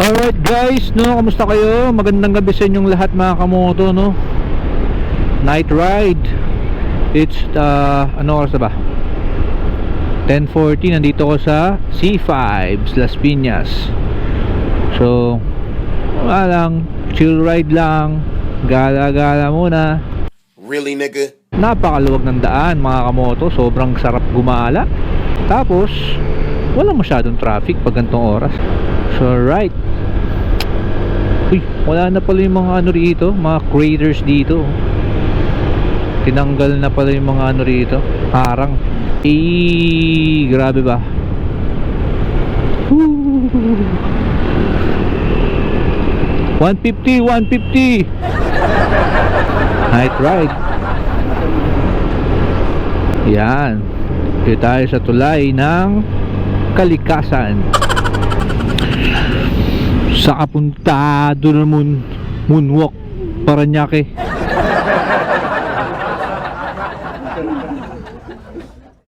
Alright guys, no, kamusta kayo? Magandang gabi sa inyong lahat mga kamoto, no? Night ride. It's ano oras na ba? 10:40, nandito ko sa C5 Las Piñas. So, wala lang, chill ride lang, gala-gala muna. Really, nigga? Napakaluwag ng daan mga kamoto, sobrang sarap gumala. Tapos, walang masyadong traffic pag gantong oras. So, right. Uy, wala na pala yung mga ano rito, mga craters dito. Tinanggal na pala yung mga ano rito, harang. Grabe ba? Woo! 150, 150. Night ride. Yan. Dito tayo sa tulay ng Kalikasan. Sa kapunta doon moonwalk Paranaque.